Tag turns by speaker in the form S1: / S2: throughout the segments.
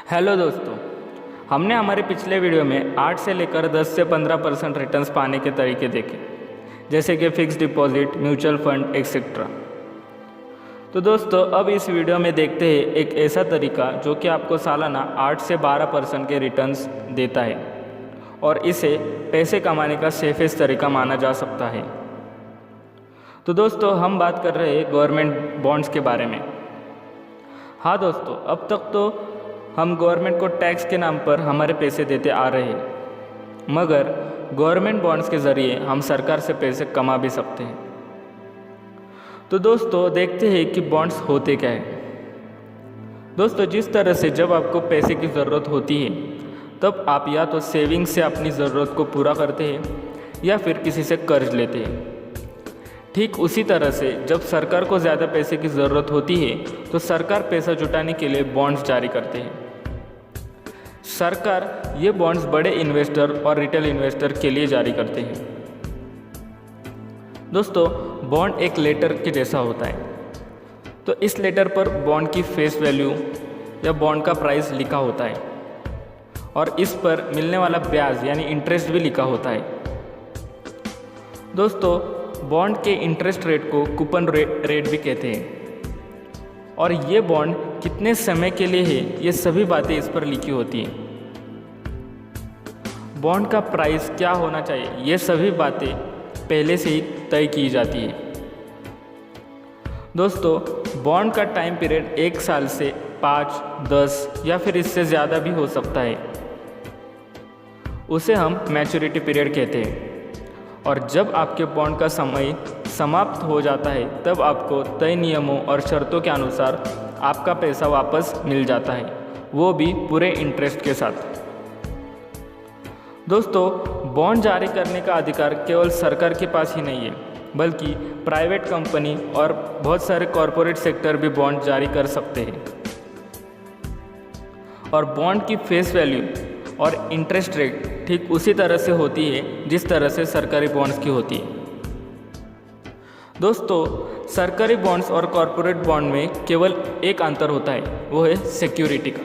S1: Hello दोस्तों, हमने हमारे पिछले वीडियो में 8 से लेकर 10 से 15% रिटर्न्स पाने के तरीके देखे, जैसे कि fix deposit, mutual fund etcetera. तो दोस्तों अब इस वीडियो में देखते हैं एक ऐसा तरीका जो कि आपको सालाना 8 से 12% के रिटर्न्स देता है और इसे पैसे कमाने का सेफेस्ट तरीका माना जा सकता है। तो दोस्तों हम बात कर रहे हैं गवर्नमेंट बॉन्ड्स के बारे में। हाँ दोस्तों, अब तक तो हम गवर्नमेंट को टैक्स के नाम पर हमारे पैसे देते आ रहे हैं, मगर गवर्नमेंट बॉन्ड्स के ज़रिए हम सरकार से पैसे कमा भी सकते हैं। तो दोस्तों देखते हैं कि बॉन्ड्स होते क्या है। दोस्तों जिस तरह से जब आपको पैसे की ज़रूरत होती है तब आप या तो सेविंग से अपनी ज़रूरत को पूरा करते हैं या फिर किसी से कर्ज लेते हैं। ठीक उसी तरह से जब सरकार को ज़्यादा पैसे की ज़रूरत होती है तो सरकार पैसा जुटाने के लिए बॉन्ड्स जारी करते हैं। सरकार ये बॉन्ड्स बड़े इन्वेस्टर और रिटेल इन्वेस्टर के लिए जारी करते हैं। दोस्तों बॉन्ड एक लेटर के जैसा होता है, तो इस लेटर पर बॉन्ड की फेस वैल्यू या बॉन्ड का प्राइस लिखा होता है और इस पर मिलने वाला ब्याज यानी इंटरेस्ट भी लिखा होता है। दोस्तों बॉन्ड के इंटरेस्ट रेट को कूपन रेट भी कहते हैं और ये बॉन्ड कितने समय के लिए है ये सभी बातें इस पर लिखी होती हैं। बॉन्ड का प्राइस क्या होना चाहिए ये सभी बातें पहले से ही तय की जाती है। दोस्तों बॉन्ड का टाइम पीरियड 1 साल से 5, 10 या फिर इससे ज़्यादा भी हो सकता है। उसे हम मैच्योरिटी पीरियड कहते हैं और जब आपके बॉन्ड का समय समाप्त हो जाता है तब आपको तय नियमों और शर्तों के अनुसार आपका पैसा वापस मिल जाता है, वो भी पूरे इंटरेस्ट के साथ। दोस्तों बॉन्ड जारी करने का अधिकार केवल सरकार के पास ही नहीं है, बल्कि प्राइवेट कंपनी और बहुत सारे कॉरपोरेट सेक्टर भी बॉन्ड जारी कर सकते हैं और बॉन्ड की फेस वैल्यू और इंटरेस्ट रेट ठीक उसी तरह से होती है जिस तरह से सरकारी बॉन्ड्स की होती है। दोस्तों सरकारी बॉन्ड्स और कॉरपोरेट बॉन्ड में केवल एक अंतर होता है, वो है सिक्योरिटी का।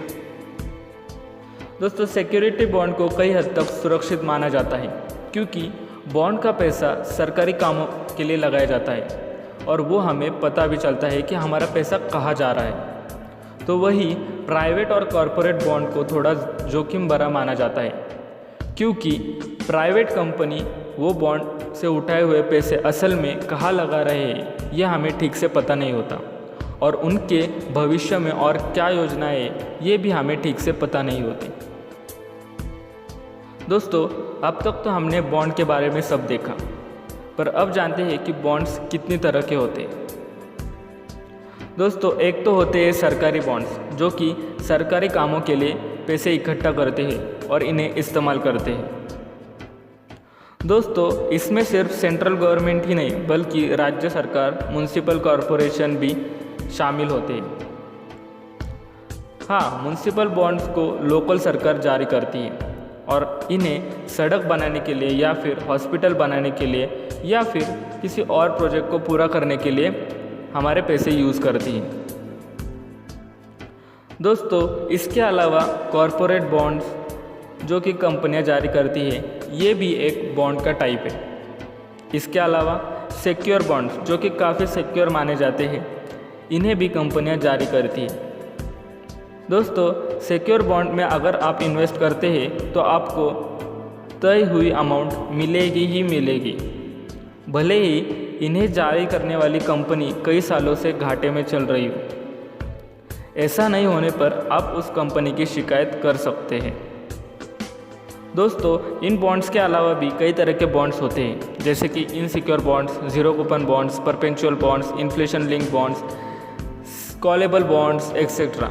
S1: दोस्तों सिक्योरिटी बॉन्ड को कई हद तक सुरक्षित माना जाता है क्योंकि बॉन्ड का पैसा सरकारी कामों के लिए लगाया जाता है और वो हमें पता भी चलता है कि हमारा पैसा कहाँ जा रहा है। तो वही प्राइवेट और कॉरपोरेट बॉन्ड को थोड़ा जोखिम भरा माना जाता है क्योंकि प्राइवेट कंपनी वो बॉन्ड से उठाए हुए पैसे असल में कहाँ लगा रहे हैं ये हमें ठीक से पता नहीं होता और उनके भविष्य में और क्या योजनाएं ये भी हमें ठीक से पता नहीं होती। दोस्तों अब तक तो हमने बॉन्ड के बारे में सब देखा, पर अब जानते हैं कि बॉन्ड्स कितनी तरह के होते हैं। दोस्तों एक तो होते हैं सरकारी बॉन्ड्स जो कि सरकारी कामों के लिए पैसे इकट्ठा करते हैं और इन्हें इस्तेमाल करते हैं। दोस्तों इसमें सिर्फ सेंट्रल गवर्नमेंट ही नहीं बल्कि राज्य सरकार, म्युनिसिपल कॉरपोरेशन भी शामिल होते हैं। हाँ, म्युनिसिपल बॉन्ड्स को लोकल सरकार जारी करती है और इन्हें सड़क बनाने के लिए या फिर हॉस्पिटल बनाने के लिए या फिर किसी और प्रोजेक्ट को पूरा करने के लिए हमारे पैसे यूज़ करती हैं। दोस्तों इसके अलावा कॉरपोरेट बॉन्ड्स जो कि कंपनियां जारी करती है ये भी एक बॉन्ड का टाइप है। इसके अलावा सिक्योर बॉन्ड्स जो कि काफ़ी सिक्योर माने जाते हैं इन्हें भी कंपनियां जारी करती है। दोस्तों सिक्योर बॉन्ड में अगर आप इन्वेस्ट करते हैं तो आपको तय हुई अमाउंट मिलेगी ही मिलेगी, भले ही इन्हें जारी करने वाली कंपनी कई सालों से घाटे में चल रही हो। ऐसा नहीं होने पर आप उस कंपनी की शिकायत कर सकते हैं। दोस्तों इन बॉन्ड्स के अलावा भी कई तरह के बॉन्ड्स होते हैं जैसे कि insecure bonds, zero coupon bonds, perpetual bonds, inflation link bonds, callable bonds etcetera.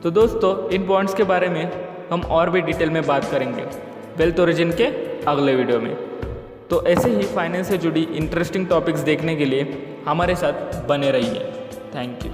S1: तो दोस्तों इन बॉन्ड्स के बारे में हम और भी डिटेल में बात करेंगे वेल्थ ओरिजिन के अगले वीडियो में। तो ऐसे ही फाइनेंस से जुड़ी इंटरेस्टिंग टॉपिक्स देखने के लिए हमारे साथ बने रहिए। Thank you.